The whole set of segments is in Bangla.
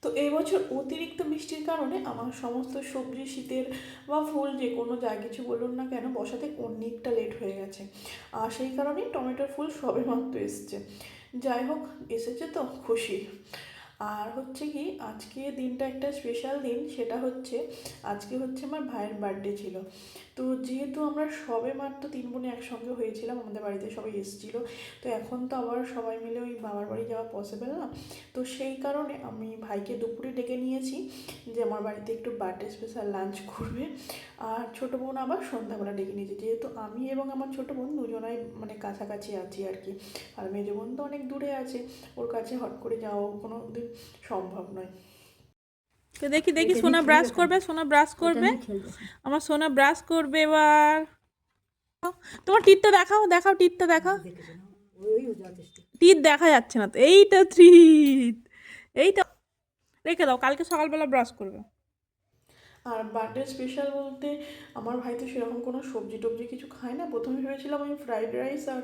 তো এই বছর অতিরিক্ত বৃষ্টির কারণে আমার সমস্ত সবজি শীতের বা ফুল যে কোনো যা কিছু বলুন না কেন বসাতে অনেকটা লেট হয়ে গেছে। আর সেই কারণেই টমেটোর ফুল সবেমাত্র এসছে। যাই হোক, এসেছে তো খুশি। আর হচ্ছে কি, আজকে দিনটা একটা স্পেশাল দিন, সেটা হচ্ছে আজকে হচ্ছে আমার ভাইয়ের বার্থডে ছিল। তো যেহেতু আমরা সবে মাত্র তিন বোনে একসঙ্গে হয়েছিলাম, আমাদের বাড়িতে সবাই এসেছিলো, তো এখন তো আবার সবাই মিলে ওই বাবার বাড়ি যাওয়া পসিবল না। তো সেই কারণে আমি ভাইকে দুপুরে ডেকে নিয়েছি যে আমার বাড়িতে একটু বার্থডে স্পেশাল লাঞ্চ করবে। আর ছোটো বোন আবার সন্ধ্যাবেলা ডেকে নিয়েছি, যেহেতু আমি এবং আমার ছোটো বোন দুজনাই মানে কাছাকাছি আছি আর কি। আর মেজো বোন তো অনেক দূরে আছে, ওর কাছে হট করে যাওয়া কোনো দিন সম্ভব নয়। তো দেখি দেখি সোনা ব্রাশ করবে, সোনা ব্রাশ করবে, আমার সোনা ব্রাশ করবে এবার। তোমার টিপটা দেখাও, দেখাও টিপটা দেখাও। টিপ দেখা যাচ্ছে না তো, এইটা ট্রিট, এইটা রেখে দাও, কালকে সকালবেলা ব্রাশ করবে। আর বার্থডে স্পেশাল বলতে আমার ভাই তো সেরকম কোনো সবজি টবজি কিছু খায় না। প্রথমে ভেবেছিলাম আমি ফ্রাইড রাইস আর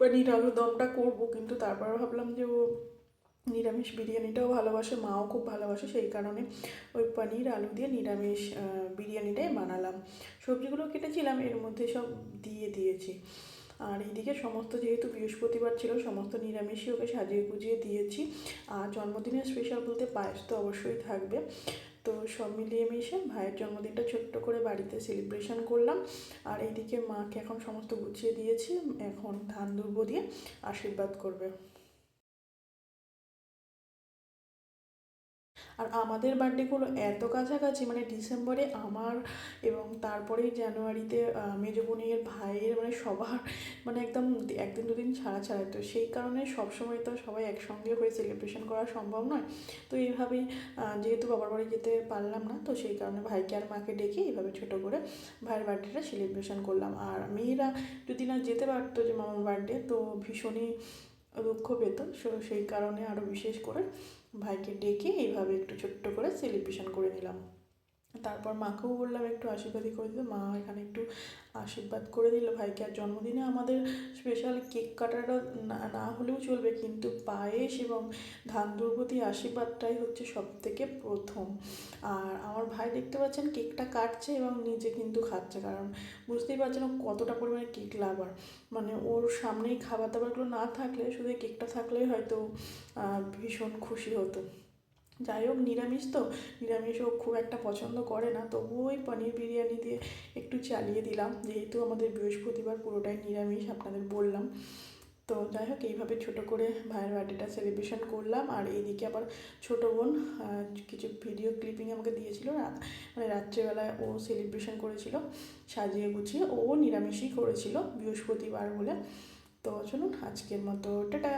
পনির আলু দমটা করবো, কিন্তু তারপর ভাবলাম যে ও নিরামিষ বিরিয়ানিটাও ভালোবাসে, মাও খুব ভালোবাসে, সেই কারণে ওই পনির আলু দিয়ে নিরামিষ বিরিয়ানিটাই বানালাম। সবজিগুলো কেটেছিলাম, এর মধ্যে সব দিয়ে দিয়েছি। আর এইদিকে সমস্ত যেহেতু বৃহস্পতিবার ছিল, সমস্ত নিরামিষই ওকে সাজিয়ে গুজিয়ে দিয়েছি। আর জন্মদিনের স্পেশাল বলতে পায়েস তো অবশ্যই থাকবে। তো সব মিলিয়ে মিশে ভাইয়ের জন্মদিনটা ছোট্ট করে বাড়িতে সেলিব্রেশন করলাম। আর এইদিকে মাকে এখন সমস্ত গুছিয়ে দিয়েছি, এখন ধান দুর্ব দিয়ে আশীর্বাদ করবে। আর আমাদের বার্থডেগুলো এত কাছাকাছি, মানে ডিসেম্বরে আমার এবং তারপরেই জানুয়ারিতে মেজো বোনের ভাইয়ের, মানে সবার মানে একদম একদিন দুদিন ছাড়া ছাড়া। তো সেই কারণে সবসময় তো সবাই একসঙ্গে হয়ে সেলিব্রেশন করা সম্ভব নয়। তো এইভাবেই যেহেতু বাবার বাড়ি যেতে পারলাম না, তো সেই কারণে ভাইকে আর মাকে ডেকে এইভাবে ছোটো করে ভাইয়ের বার্থডেটা সেলিব্রেশন করলাম। আর মেয়েরা যদি না যেতে পারতো যে মামার বার্থডে, তো ভীষণই দুঃখ পেত। সেই কারণে আরও বিশেষ করে ভাইকে ডেকে এইভাবে একটু ছোট্ট করে সেলিব্রেশন করে নিলাম। তারপর মাকেও বললাম একটু আশীর্বাদই করে দিতে, মা এখানে একটু আশীর্বাদ করে দিল ভাইকে। আর জন্মদিনে আমাদের স্পেশাল কেক কাটাটা না না হলেও চলবে, কিন্তু পায়েস এবং ধান দুর্বতী আশীর্বাদটাই হচ্ছে সব থেকে প্রথম। আর আমার ভাই দেখতে পাচ্ছেন কেকটা কাটছে এবং নিজে কিন্তু খাচ্ছে, কারণ বুঝতেই পারছেন ও কতটা পরিমাণে কেক লাভার। মানে ওর সামনেই খাবার দাবারগুলো না থাকলে, শুধু কেকটা থাকলেই হয়তো ভীষণ খুশি হতো। যাই হোক, নিরামিষ তো, নিরামিষও খুব একটা পছন্দ করে না, তবু ওই পনির বিরিয়ানি দিয়ে একটু চালিয়ে দিলাম, যেহেতু আমাদের বৃহস্পতিবার পুরোটাই নিরামিষ আপনাদের বললাম। তো যাই হোক, এইভাবে ছোটো করে ভাইয়ের বার্থডেটা সেলিব্রেশন করলাম। আর এইদিকে আবার ছোটো বোন কিছু ভিডিও ক্লিপিং আমাকে দিয়েছিল, মানে রাত্রেবেলায় ও সেলিব্রেশন করেছিল সাজিয়ে গুছিয়ে। ও নিরামিষই করেছিল বৃহস্পতিবার বলে। তো চলুন আজকের মতো টাটা।